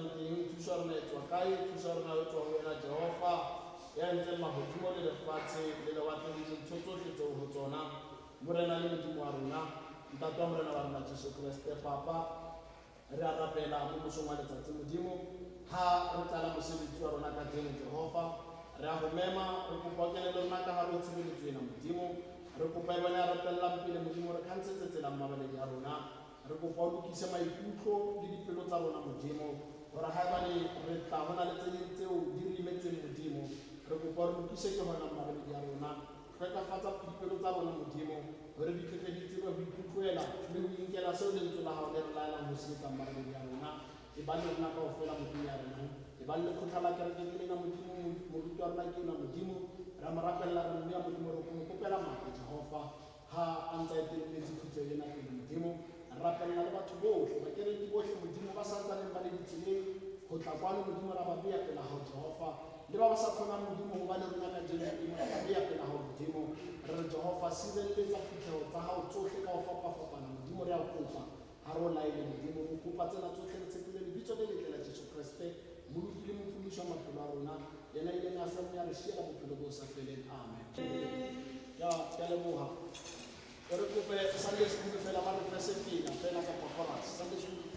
leng teng thuso rona e tswa kae thuso rona e tswa ho wena Jehova ya ntseng mahodimo le lefatshe le lewatle le dintho tsohle tseo ho tsona morena le modimo wa rona ntate wa morena wa rona Jesu Kriste Papa re a rapela mo mosong wa letsatsi modimo ha re tlala mosebetsi wa rona ka teng Jehova re a go mema re kopa kenelo rona ka hare ho tshebeletso ena modimo re kopa bona re rapella pele modimo re khansetse tsela mmabaledi ya rona re kopa o lokise maikutlo le dipelo tsa rona modimo hore ha bane re tla hona le tseo di rimetseng modimo re kopa re lokise ke hona mmabaledi ya rona re ka fatsa dipelo tsa rona modimo hore di tletse di tsebe ho ikutlwela le ho inkela seo lentswe la hao le re laelang ho se etsa mmabaledi ya rona e ba le rona kaofela modimo ya rona e ba le lekgotla la kereke ke lena modimo moruti wa rona ke ona modimo re mo rapella re mme ya modimo re mo kopela matla Jehova ha a ntse a eteletse khutso ena pele modimo re rapella le batho bohle ba kereke bohle modimo ba sa tsaneng ba le ditseleng ho tla kwano modimo ra ba beya pela hao Jehova le ba sa kgonang modimo ho ba le rona ka jeno modimo ra ba beya pela hao modimo re re Jehova sireletsa phitlhello tsa hao tsohle ka ho fapafapana modimo re a kopa ha re o laele modimo o kopa tsena tsohle re tshepile lebitso le letle la Jesu Kriste moluki le mofumisi wa maphelo a rona yena ile a sa ya re shiela bophelo bo sa feleng amen ya leboha re kope Sunday school fela ba re fese fela ka chorus Sunday school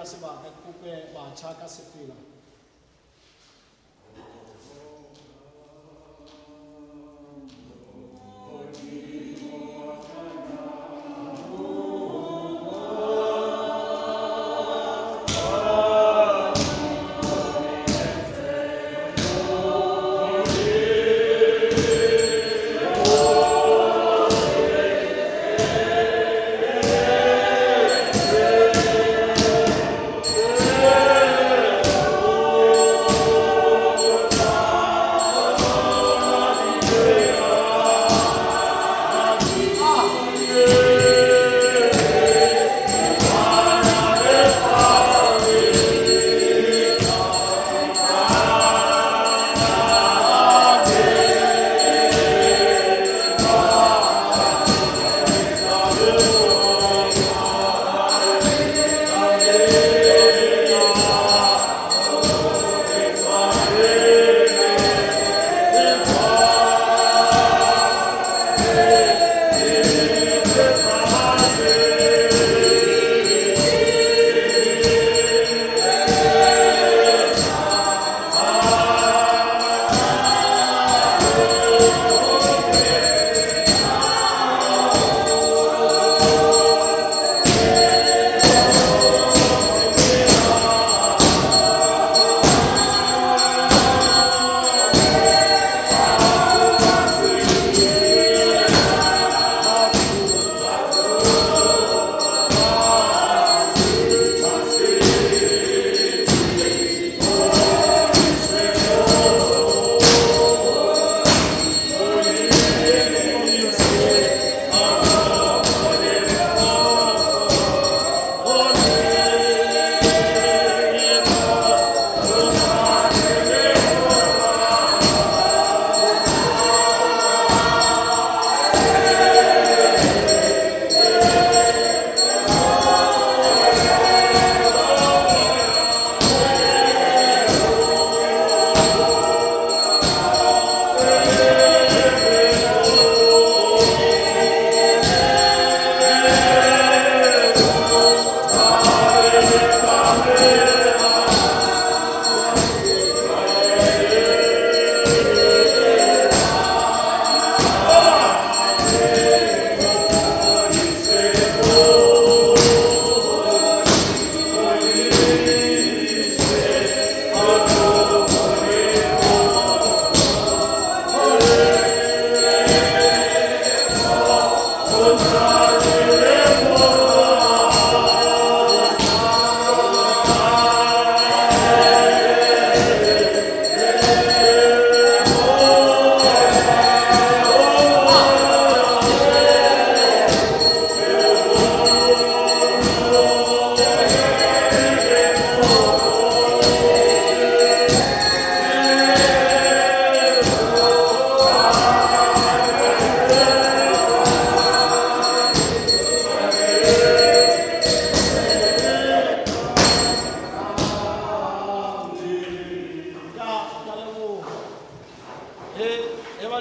sebaka kope batjha ka sefela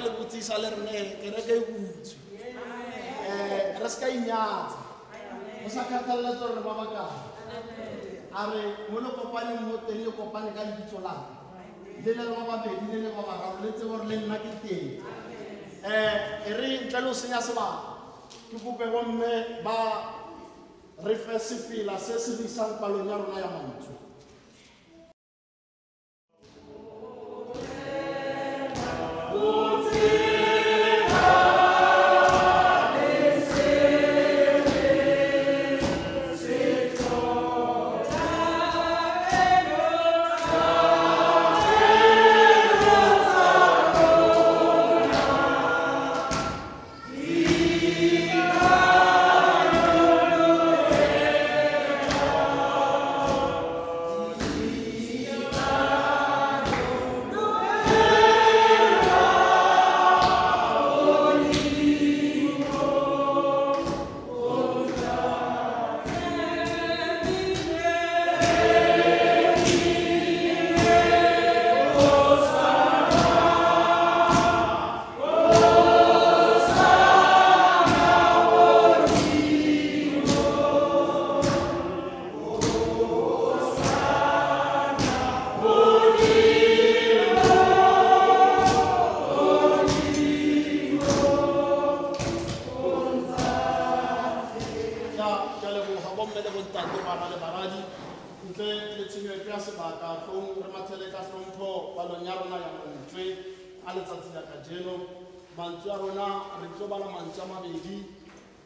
le botsisa le rene ke re ke butse re ska inyatsa o sa khatalla tsore ba baka are mo le kopane mo teng le kopane ka lebitso la le le ba babedi le le ba bararo le tse gore le nna ke teng re ntle le o senya sebaka ke kope bomme ba re fe sefela se se bisang palong ya rona ya mantswe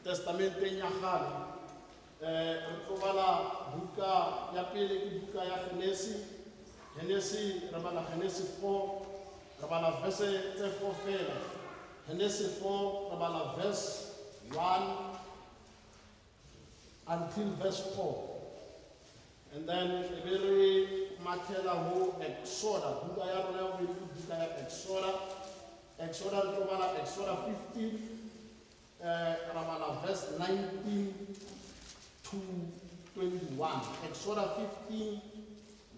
testamenteng ya kgale re tlo bala buka ya pele ke buka ya Genesi re bala Genesi 4 re bala verse tse 4 fela Genesi 4 re bala verse 1 until verse 4 and then re mathela ho Exodus buka ya rona ya buka ya Exodus re tlo bala Exodus 15 verse 19 to 21. Exodus 15,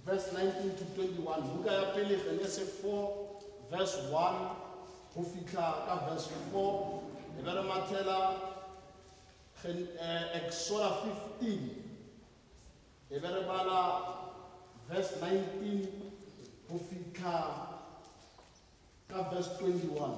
verse 19 to 21. Buka ya pele Genesi 4, verse 1, ho fihla ka verse 4. E be re mathela Exodus 15. E be re bala verse 19 ho fihla ka verse 21.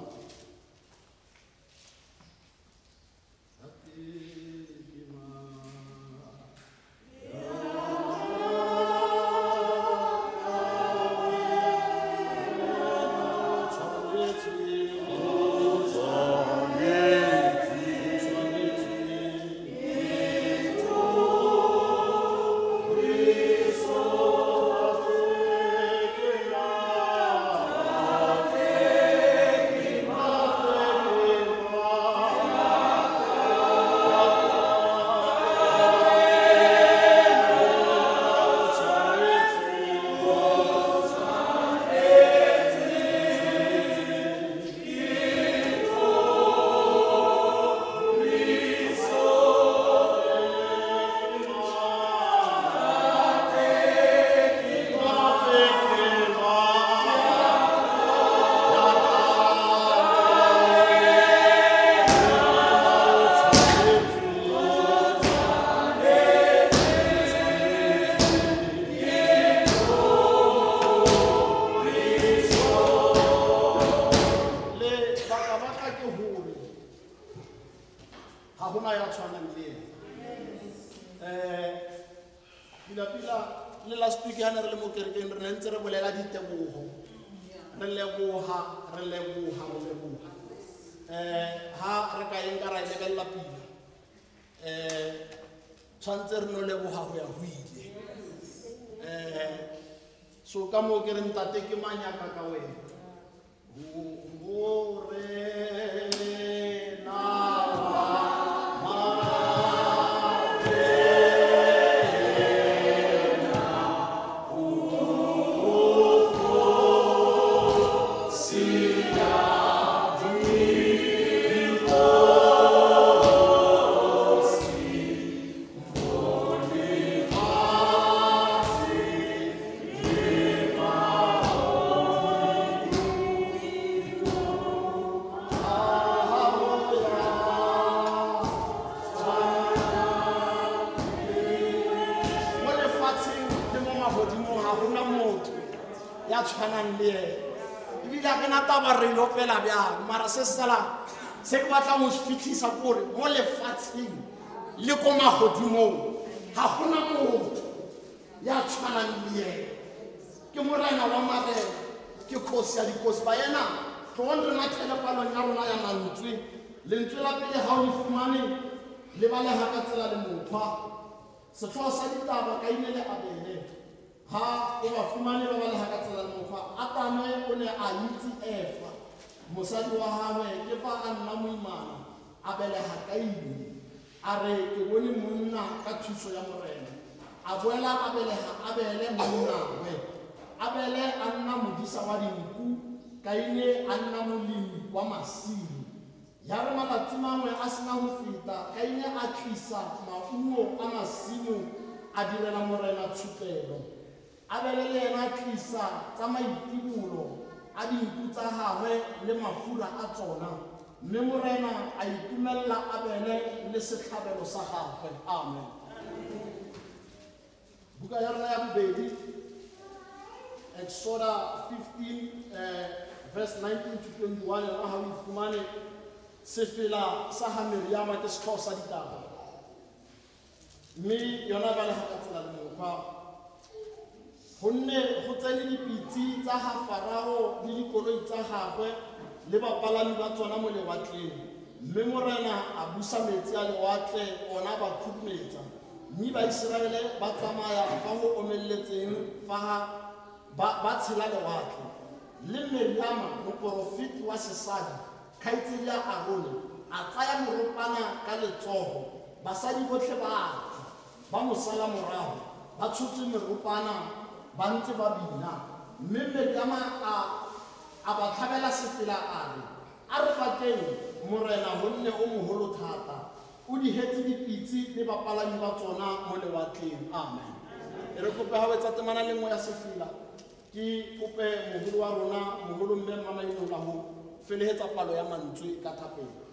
So ka mo ke re ntate ke manyaka ka wena o re na tshwanang le ena ebile a ke na taba re opela bjang mara se sala se ke batla mo fitlhisa kore mo lefatsheng le ko magodimong ga gona motho ya tshwanang le ena ke morena wa marena ke kgosi ya dikosi ba ena tlogong re nathele palong ya rona ya mantswe lentswe la pele ga o le fumane le balega ka tsela le mothwa setlhogo sa ditaba kaine le abele ha o ba fumane ba balega ka tsela le mothwa Atane o ne a itse Efa mosadi wa gagwe ke fa a nna moimana a belega Kaini a re ke bone monna ka thuso ya morena a boela a belega Abele monnawe Abele a nna modisa wa dinku Kaine a nna molemi wa masimo ya re malatsi mangwe a sena go feta Kaine a tlisa maungo a masimo a direla morena tshupelo Abele le ena a tlisa tsa maitibolo a dinku tsa gagwe le mafura a tsona mme morena a itumelela Abele le setlhabelo sa gagwe amen buka ya rona ya bobedi Exodus 15 verse 19 to 21 yona ha o ifumane sefela sa ha Miriama ke setlhogo sa ditaba mme yona ba le ha ka tsela le mokgwa gonne go tsene dipitsi tsa ha Farao le dikoloi tsa gagwe le bapalami ba tsona mo lewatleng mme morena a busa metsi a lewatle ona ba khurumetsa mme ba Iseraele ba tsamaya fa go omelletseng fa ba tshela lewatle le Miriama moporofiti wa sesadi khaitsedi ya Arone a tsaya moropana ka letsogo basadi botlhe ba mo sala morago ba tshotse meropana ba ntse ba bina mme Miriama a ba tlhabela sefela a re bakeng morena gonne o mogolo thata o di hetse dipitsi le bapalami ba tsona mo lewatleng amen e re kope ha wetsa temana le nngwe ya sefela ke kope mogolo wa rona mogolo mme mamaino la ho felehetsa palo ya mantswe ka thapelo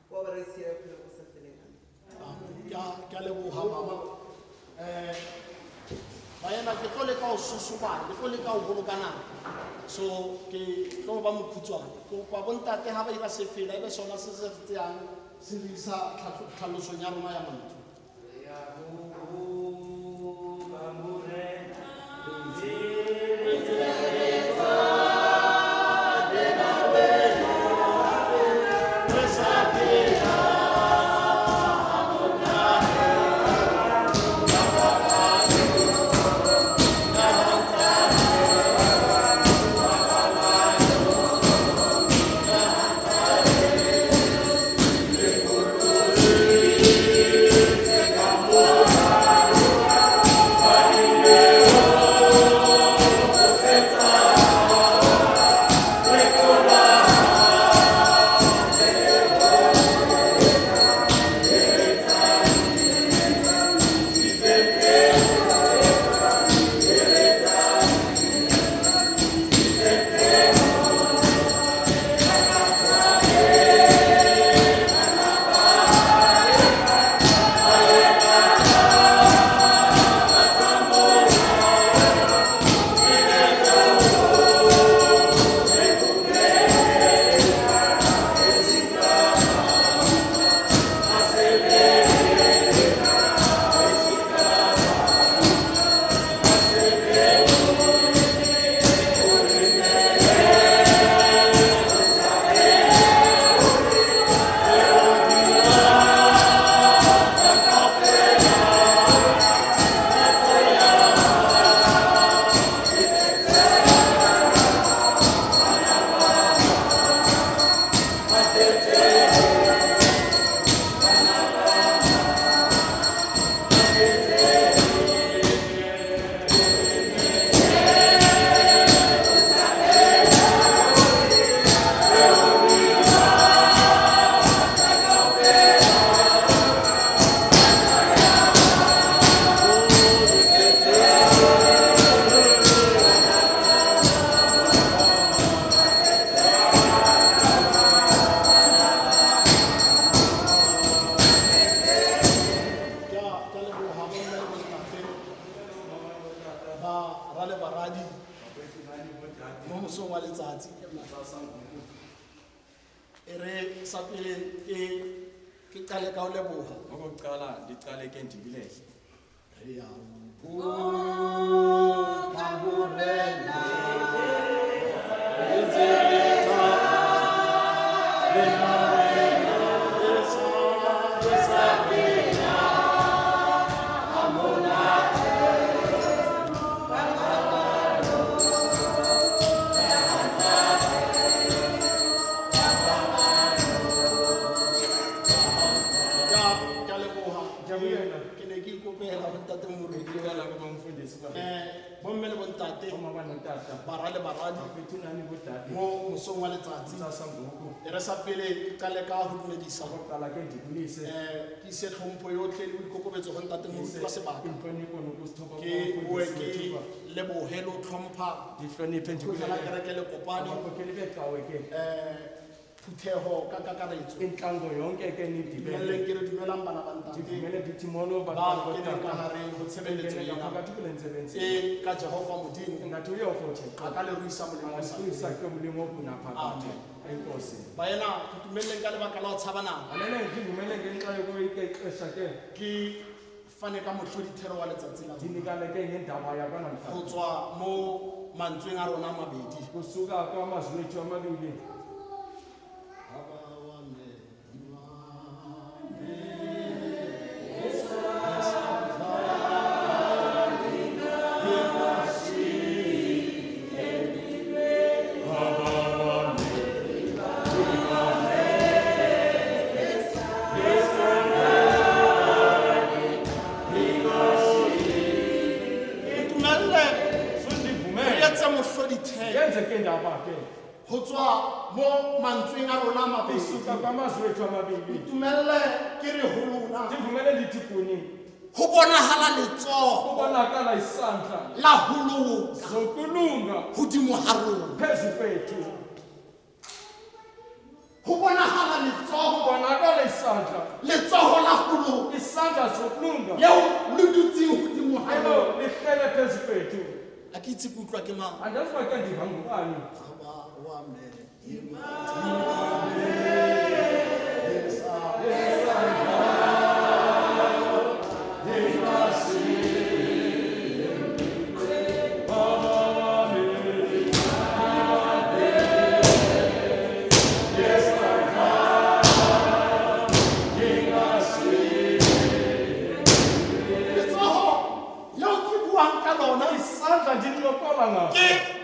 Ke a leboha mama. Bayana ke tlo leka ho susubana, ke tlo leka ho boloka nako. So ke tlo ba mokhutswana. Kopa bontate ha ba ira se fela ebe sona se se tseang se isa tlhalosong ya rona ya mantswe. Se tlhompho yotlhe le dikokobetso go ntate moruti wa sebaka ke bue ke lebogelo tlhompha la kereke le kopane phuthego ka kakaretso dumeleng ke re dumelang bana ba ntate ba keneng ka gare go tshebeletso ena e ka jehova modimo a ka le ruisa molemo amen bayena ke dumeleng ka lebaka la go tshaba nako ke fane ka mohlodithero wa letsatsi la go tswa mo mantsweng a rona mabedi ho tswa mo mantsweng a rona mabedi tumelle ke re ho lona ho bonahala letsoho la ho loka hodimo ha rona ho bonahala letsoho kubonakala isandla letsoho la ho loka isandla sokulunga leo le dutseng hodimo ha elo lona lihlele phezu kwethu a ke itse ke utlwa ke mang andazi uba ke ndiva ngubani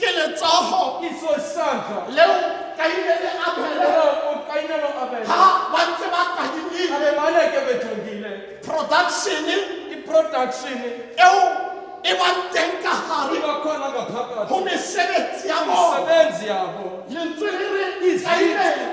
ke letsoho iso isandla leo kainele abele kainelo abele ha ba ntse ba kadimile abemaleke bethongile production i-production eo e bang teng ka hare ibakhona ngaphakathi ho mesebetsi ya bona imisebenzi yabo lentswe le re kainele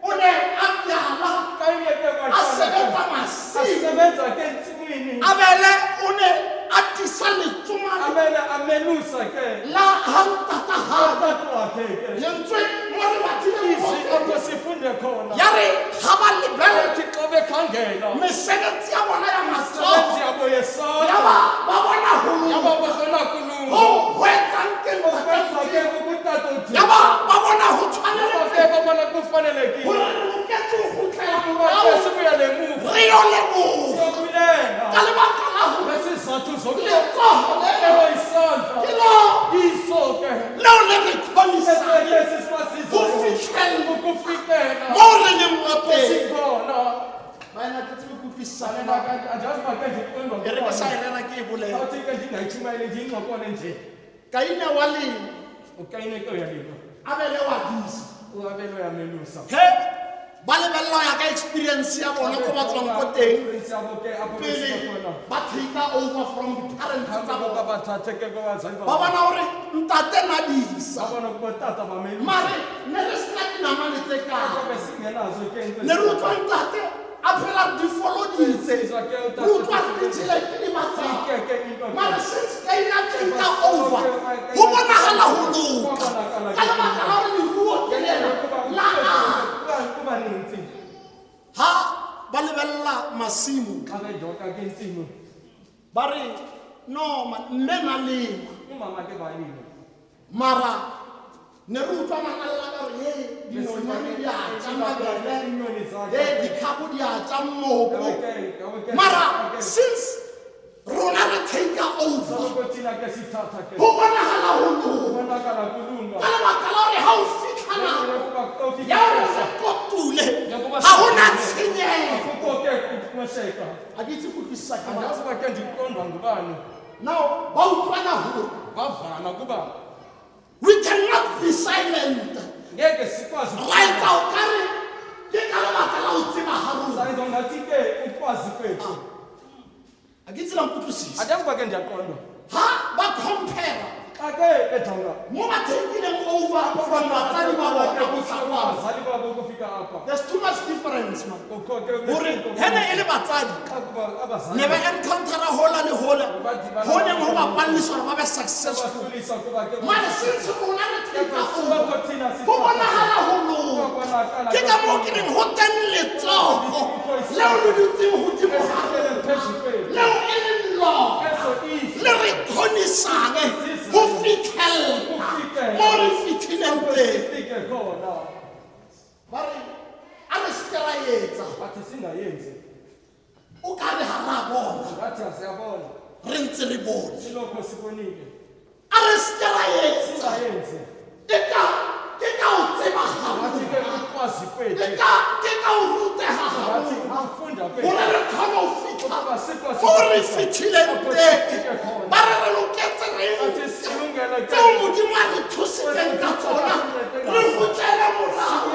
o ne a byala kaineke a sebetsa masimo asebenza ke entsimini abele o ne a tisa letsumane abele amenusa ke la hantata hare atatu wakhe ke lentswe mo re batlile izwi apho sifunde khona ya re ha ba lebele ethi xa bekhangela mesebetsi ya bona ya imisebenzi matsoho yabo ya yesandla ba bona ho yaba loka babona ho kulunga hwetsang ke okwenza ke ntate ubutata ya ba bona ho ke tshwaneletse babona kufanelekile hore re loketse ho kgutlela kuba morao sibuyele emuva re yo leboha siyobulela ka lebaka la hore ngesizathu letsoho zokuleyo leo isandla ke lo iso ke leo le re kgonisang eseke ho sisibasiza fitlhella ukufikela mo re leng mo teng esikhona baena ke tsebe ku utlwisisana andazi uba ke ndiqondwa e re ke sa e rera ke e bolela awuthi ke ndingayichumayele ndiyingqokole nje kaine wa lema ukayine ke uyalima abele wa disa uabelo yamenusa he ba lebella ya ka experience ya bona ko ba tswang ko teng pele ba take over from the parents tsa bona ba bona hore ntate na disa mare ne re sena dinamane tse kae ne re utlwa ntate a phela di foloditse re utlwa re ditšhelete di matsao mare since kaina take over ho bonahala ho loka ka lebaka la hore leruo ke lena la ha ba lebella masimo ba re no mme na lema mara ne re utlwa manalla ka re dinonyane di a tja mabele dikgabo di a tja mmoko mara since rona re take over ho bonahala ho loka ka lebaka la hore ha o fitlha nako ya hore re kotule ha ho na tshenyego a ke itse kutlwisisa ke now ba utlwana hore we cannot be silent right o kare ke ka lebaka la ho tseba haruna a ke tsela nkutlwisisa ha ba compare mo ba taking over from batsadi ba bona go tlhakwana there's too much difference man hore hene e le batsadi ne ba encountera hola le hola ho neng ho bapalliswa hore ba be successful mara since rona re take over ho bonahala ho loka ke ka moo ke reng ho teng letsoho leo le dutseng hodimo ha leo e leng lona le re kgonisang ho fitlhella mo re fitlhileng teng ba re a re seke ra etsa o ka re ha ra bona re ntse re bone a re seke ra etsa ke ka o tsebagala ke ka o rutega gore re kgone ho fitlha mo re fitlhileng teng ba re re loketse reng tseo modimo a re thusitseng ka tsona re gotlele morago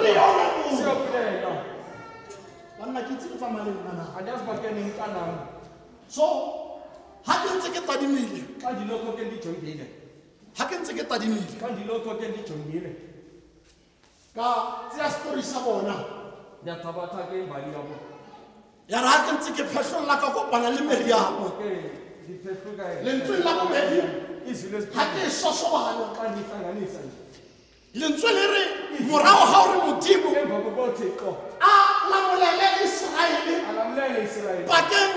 re yone moo banna ke itse ke tsamaleng nana so ha ke ntse ke tadimile ha ke ntse ke tadimile ka tseya story sa bona ya re ha ke ntse ke phehlolla ka kopana le meriamo lentsweng la bobedi ha ke e sosobanya lentswe le re morago ga o re modimo emva kokothixo a lamolele Israele alamlele Israyeli bakeng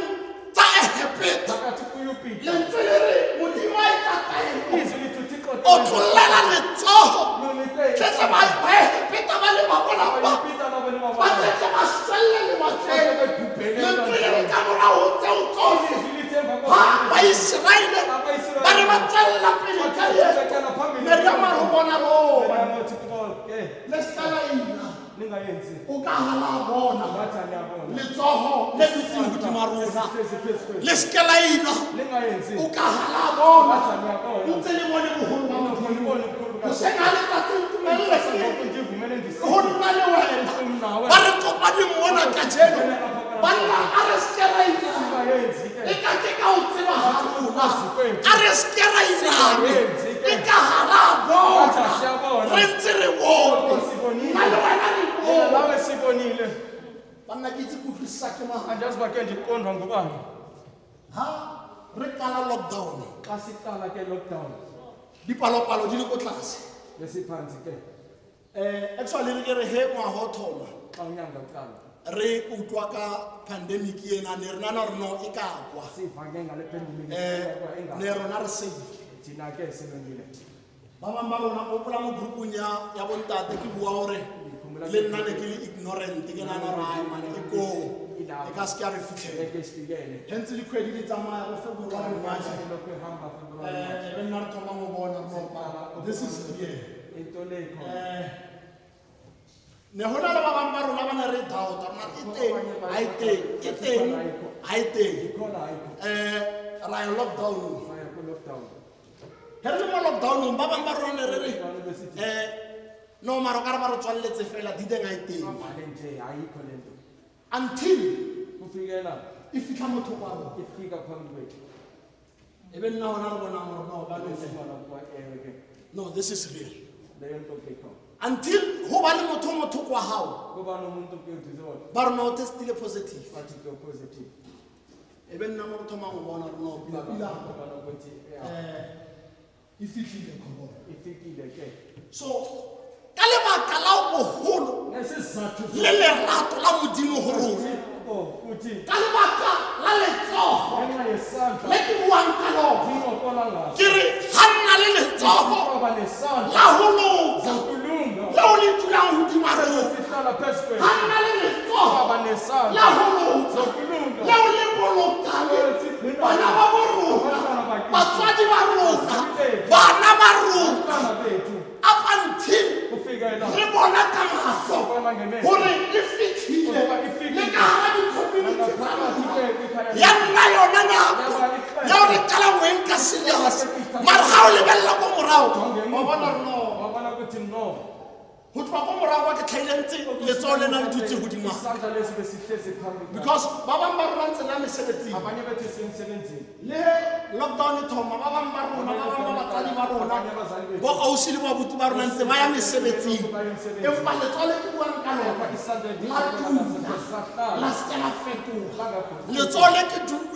tsa Ehepeta phakathi kuyupita lentswe le re modimo a etataelo izwi lithi uthixo o tlolela letsogo lunike tletse Baehepeta ba le babona ba bayipita nabo ba nababana tletse ba swelle le matsele lentswe le re ka morago tseo tsohle izwi lithi emva ha Baiseraele ba re ba tswella pele ka yena meriama re bona rona le sekalaina ningayenzi o ka hala bona ngathi aniyabona letsogo le dutse hodima rona le sekalaina ningayenzi o ka hala bona ngathi aniyabona ntse le bone boholo ba modimo ngibona ubukhulu o senga letsatsing tumelele ngoku ndivumele go nna le wena ndisinawe ba re kopaneng mona kajeno banna a re sekalaina ningayenzi ke e ka ke ka o tseba ga rona a re sekalainane e ka hala ngathi bona asiyabona re ntse re bone sibonile nna le wena re bone nawe sibonile banna ke itse kutlwisisa ke maga andiyazi uba ke ndiqondwa ngubani ha re kala lockdown xa siqala ke lockdown dipalopalo di le ko tlase lesiphantsi ke actually re ke re he ngwaga o thoma xa unyanga uqala re utlwa ka pandemic ena ne re nana re no e ka kwa siva ke ngale pandemic ne rona re safe thina ke silungile ba bang ba rona o pola mo groupung ya bontate ke bua gore le nna ne ke le ignorant ke nana ra ai mane ke ko e ka se ke a re fitlhele ke sifikele hentse dikgwedi di tsamaya go February March lokho ehamba February be nna re thoma go bona no this is here into le khona ne hona le ba bang ba rona ba ne re doubt rona e teng ha e teng e teng ha e teng ikhona ayikho ra ya lockdown fire ku lockdown he re le mo lockdownong ba bang ba rona ne re re Abantu besithi no maro ka re ba re tswalletse fela di teng ha e teng manje nje ayikho lento until kufikela e fitlha motho kwa rona ifika phambi kwethu e be nna hona re bona gore no ba no sibona kwa ewe ke no this is real leyo nto ke khona until ho ba le motho kwa hao kuba nomuntu ke udizona ba re no testile positive bathi ke positive e be nna mo re thoma go bona gore no pila kuba nokuthi e fitlhile corona ifikile ke so ka lebaka la boholo nesizathu le lerato la modimo ho rona uthi ka lebaka la letsogo ngenxa yesandla le ke buang ka lona dingokola ngaso ke re ga nna le letsogo kuba nesandla la ho loka zokulunga leo le dulang hodima rona sihlala phezu ga kwethu nna le letsogo kuba la nesandla ho loka zokulunga leo le bolokang bana ba bo rona batswadi ba rona bana ba rona abantwana bethu up until kufikela re bona ka mahlo bona ngemehlo gore le fitlhile le ka hara di-community tsa rona ya nna yona nako ya o re kala moeng ka serious mara ga o lebelela ko morago wa bona re no wabona ukuthi no go tloa ko morago wa ke tlhailentse letsao le na le dutse godimo isandla lesi besihlezi phambi kwakhe. because ba bang ba rona ntse le ya mesebetsing abanye bethu semsebenzini le lockdown e thoma ba bang ba rona ba bang ba batsadi ba rona bo ausi le babuti ba rona ntse ba ya mesebetsing empa letsao le ke buang ka lona isandla la tula la se ke la fetoga letsao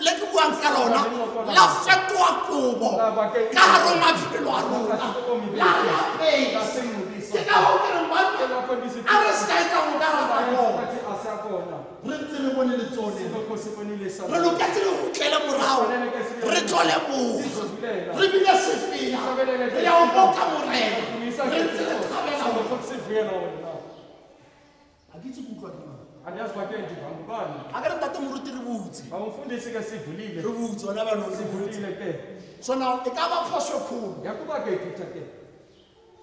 le ke buang ka lona la fetoga kobo ka gare go maphelo a rona la lapeng ke ka go ke reng banna a re se ka etsa go ka rata bona re ntse re bone letsao le re loketse re gotlele morago re tlole boga re bile sefela re ya go boka morena re ntse re thabela a ke itse kutlwa dimang andiyazi uba ke ndivangubani a ke re tate moruti re butse bamfundisi ke sivulile re butse ona banong re butse sivulile ke so now e ka ba phoso kgolo yakuba ke ithetha ke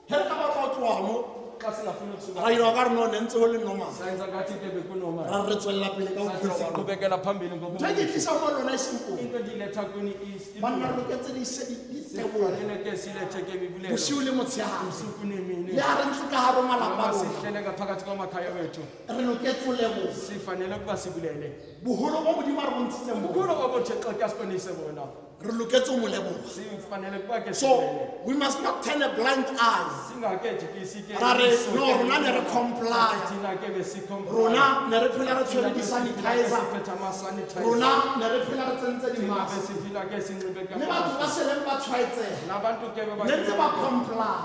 he re ka ba tla tloga mo xa singafuni ukusuka ra ira ka re no ne ntse go le normal sayenza ngathi ke bekunoma ra re tswelela pele ka sathi bophelo ba rona siqhubekela phambili ntho e ngoba ke tlisa mo lona e senkolo into endiletha kuni banna re loketse le ise ditebogo sifanele ke silethe ke bibulelo bosiu le motshehare usuku nemini le a re ntse ka gare malapa Ngoba a rona sihlele ngaphakathi kwamakhaya wethu re loketse o leboga sifanele ukuba sibulele boholo bo modimo a re bontshitseng bo ukhulu obuthixo ke asibonise bona re loketse mo leboga. sifanele kwa ke So we must not turn a blind eye. Ra re no rona ne re comply. Rona ne re phela re tshwere di sanitizer. Rona ne re phela re tsentse di mask. Le batho ba seleng ba tshwaetsega ne ntse ba comply.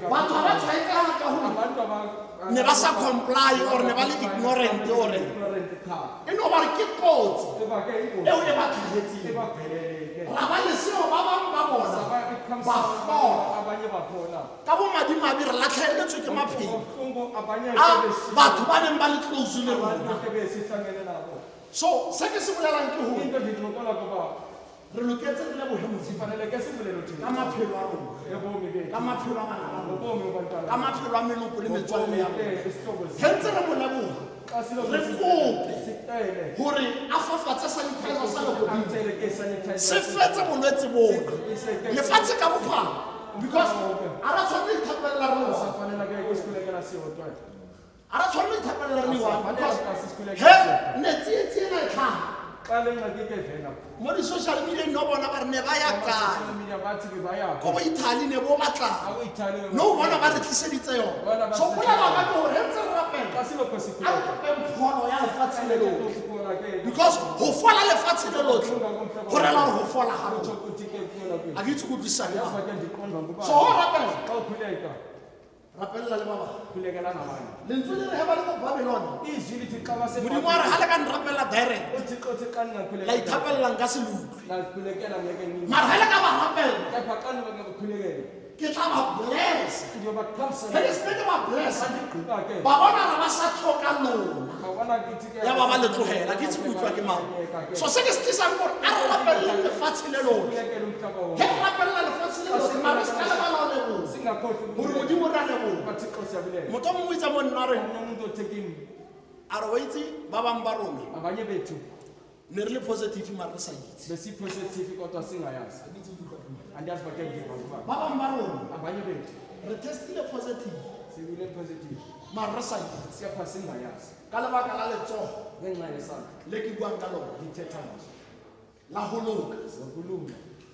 Batho ba tshwaetsega ka ho ne ba sa comply or ne ba le ignorant or e no ba re ke kotsi eo e ba tlhagetseng. Ra ba le seo ba bang ba bona ba fola ka bo madimabe re latlheletswe ke maphelo a batho ba neng ba le close le rona. So se ke se bolelang ke ho re loketse le leboge Modimo ka maphelo a rona, ka maphelo a bana ba rona, ka maphelo a meloko le metswalle ya rona. Ge ntse re mo leboga re kope gore a fafatse sanitizer sa legodimo se fetse bolwetse bona lefatshe ka bophara, because a ra tshwanne ithapella rona, a ra tshwanne ithapella rona, because he netsietsi ena e tlhaga mo di-social media no bona ba re ne ba ya kae ko bo Italy ne bo batlang no bona ba re tliseditse yona. So bolela ka gore re ntse re rapela a re rapeng pholo ya lefatshe le lotlhe, because go fola lefatshe le lotlhe go rela gore go fola ga rona. A ke itse go utlwisane so go rapela rapella le baba lentswe le re he ba le mo Babylon Modimo a re ga le ka nrapella direct la ithapellang ka selutlwe, mara ga le ka ba rapella ke tla ba bless. Ge le seke ba bless ba bona re ba sa tlhoka lona ya ba ba le tlogela. Ke itse go utlwa ke mang. So se ke se tlisang gore a re rapella lefatshe le lotlhe, ge re rapella lefatshe le lotlhe mara se ka lebala o leboga gore Modimo re a leboga. Motho o mongwe itse mo nna re a re wa itse ba bang ba rona ne re le positive mara re sa itse. Ba bang ba rona re testile positive mara re sa itse ka lebaka la letsogo le ke buang ka lona la go loka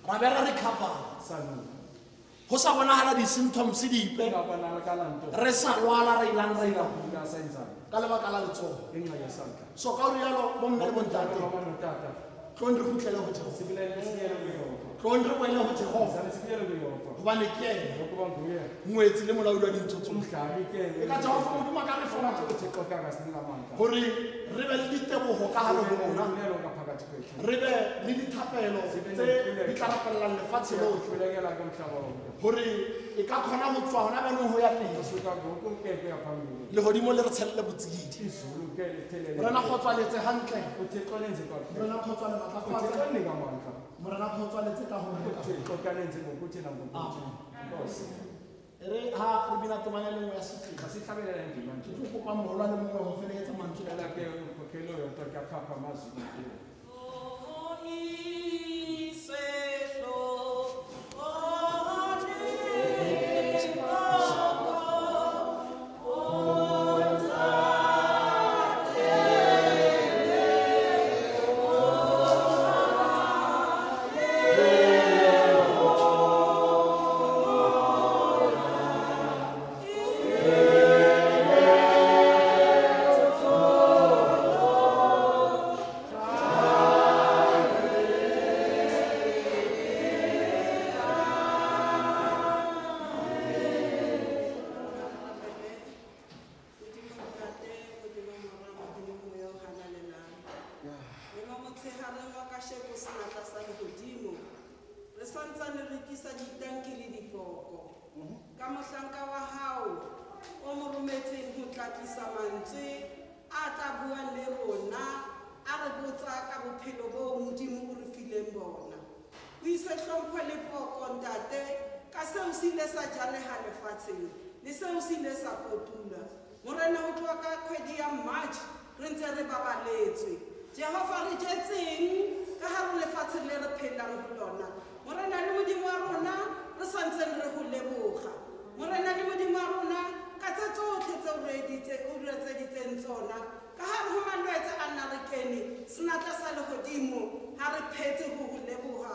ra be ra recover go sa bonagala di-symptoms dipe re sa lwala re ilang ka lebaka la letsogo. So ka rialo bomme le bontate tlo re gutlele go tlo re boele go Jehova gobane ke ene ngwetsi le molaodi wa dintho tsotlhe. E ka Jehova Modimo ka re fela gore re be le ditebogo ka gare go rona, re be le dithapelo tse di tla rapellang lefatshe lotlhe gore e ka kgona go tswa gona baneng go ya pele legodimo le re tshelele botsididi. Morena kgotswaletse gantle, morena kgotswale matlafatse, morena kgotswaletse ka gore re ha re bina temana le nngwe ya setšhaba ke tlo kopa mogolwane mongwe go felegetsa mantswe Jehova re jetseng ka ha re lefatshe le re phelang ho lona. Morena le Modimo wa rona re santse re go leboga. Morena le Modimo wa rona ka tse tsotlhe tse o re etseditseng tsona. Ka ha re ho malwetse a nna re kene senatla sa lehodimo ha re phetse ho leboga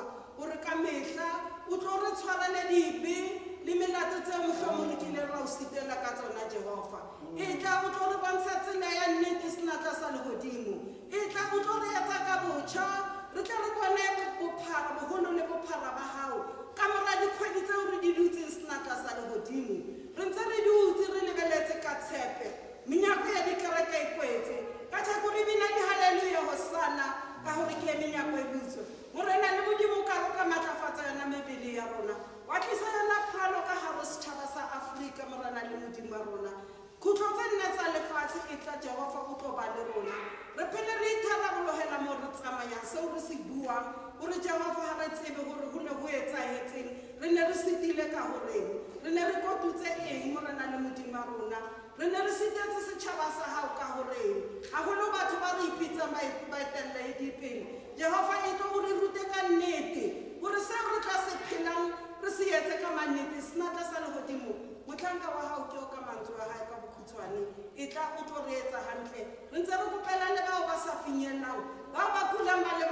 mehla o tlo re tshwarele dibe le melato tse mohlomong re kile ra o sitela ka tsona Jehova e tla o tlo re bontsha tsela ya nnete senatla sa lehodimo e tla o tlo re etsa ka botjha re tla re bone bophara boholo le bophara ba hao ka mora dikgwedi tseo re di dutseng senatla sa lehodimo re ntse re dutse re lebeletse ka tshepe menyako ya dikereke e kwetse ka thako re bina di-haleluya hosana ka gore ke menyako e butswe morena le modimo ka go ka matlafatsa yona mebele ya rona wa tlisa yona phalo ka gare setšhaba sa Afrika morena le modimo wa rona khutlo tse nne tsa lefatshe e tla Jehova o tlo ba le rona re phele re itharabologelwa mo re tsamayang seo re se buang gore Jehova ga re tsebe gore go ne go etsagetseng re ne re setile ka goreng re ne re kotutse eng morena le modimo wa rona re ne re sitetse setšhaba sa gago ka goreng ga golo batho ba re ipitsang ba etelelaedipele Jehova e tlo o re rute ka nnete gore se re tla se phelang re se etse ka mannete senatla sa legodimo motlhanka wa gago ke o ka mantswe wa gae ka bokhutshwane e tla o tlo re etsa gantle re ntse re kopela le bao ba sa finyellang bao ba kulang ba le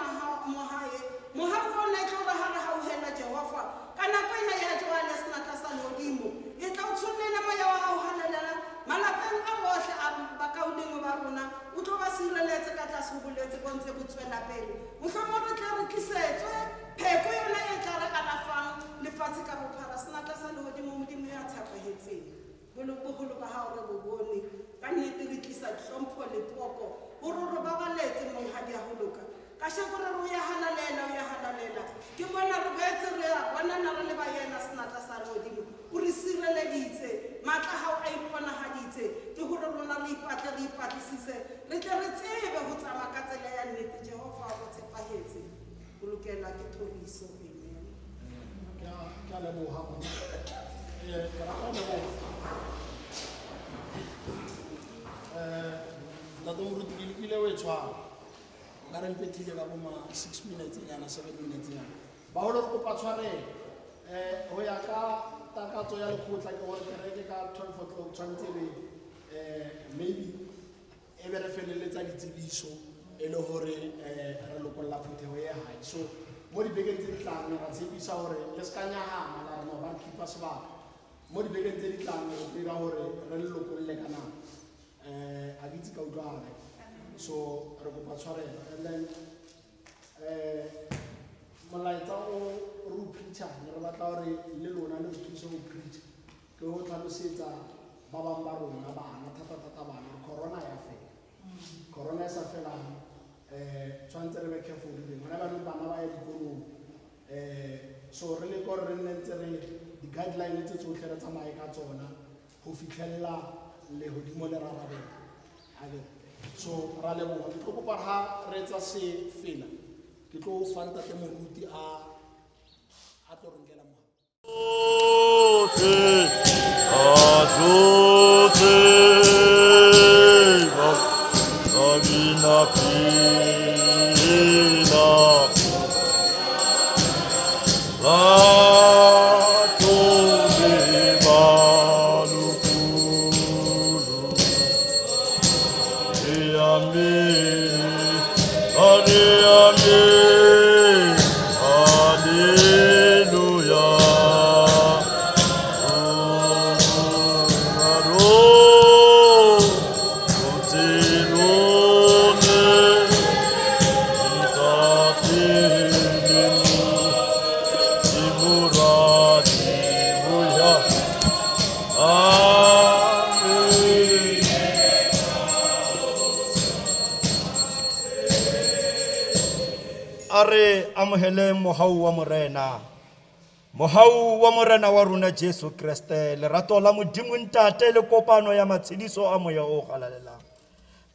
mogae mogae ona e tlo re ga re gauhela Jehova ka nako ena ya joale senatla sa legodimo e tla o tshwanela moya wa gago halelela malapeng a botlhe a bakaodimo ba rona o tlo ba sireletse ka tlase go bolwetse bo ntse bo tswela pele motlhomo re tla re tlisetswe pheko yona e tla re alafang lefatshe ka bophara senatla sa legodimo modimo ya tshepagetseng bogolo ba gago re bo bone ka nnete re tlisa tlhompho le poko gore re babaletse monghadi ya go loka ka sheko re o ya halalela ke bona re boetse re ya bonana re le ba yena senatla sa legodimo o re sireleditse maatla gago a iponagaditse ke gore rona re ipatlisise re tle re tsebe go tsamaya ka tsela ya nnete Jehova a go tshepagetse o lokela ke thoriso amen ke a leboga mona ke rata leboga ntate moruti ke lekile o e tshwara ka re mpethile ka boma 6 minutes yana 7 minutes yana bagolo re kopa tshwarele go ya ka takatso ya lekgotla ke gore kereke ka 12 o'clock tshwanetse be maybe e be re feleletsa ditsebiso e le gore re lokolla phetogo e gae so mo dibekeng tse di tlang ra tshepisa gore le se ka nyagama la rena ba re khipa sebaka mo dibekeng tse di tlang re dira gore re le lokolle ka nako a ke itse ka utlwagale so re kopa tshwarela and then molaetsa o re o preachang re batla gore le lona le re thuse go preach ke go tlhalosetsa ba bangwe ba rona bana thata bana corona ya fela corona e sa felang tshwanetse re be careful le bona ba bana ba ya dikolong so re le gore re nne ntse re di-guideline tse tsotlhe re tsamaye ka tsona go fitlhelela legodimo le rarabela so ra leboga ke tlo kopa ga re etsa se fela ke tlo fantate moruti a tlo renkela amohele mohau wa morena wa rona Jesu Kriste lerato la modimo ntate le kopano ya matshediso a moya o galalelang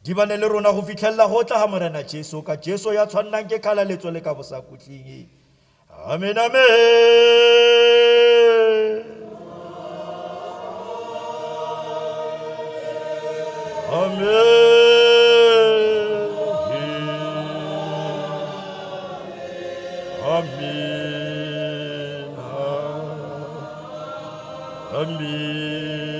di bane le rona go fitlhella go tla ga morena Jesu ka Jesu ya tshwannang ke khalaletso le ka bosakutling amen amen amen Amen. Amen.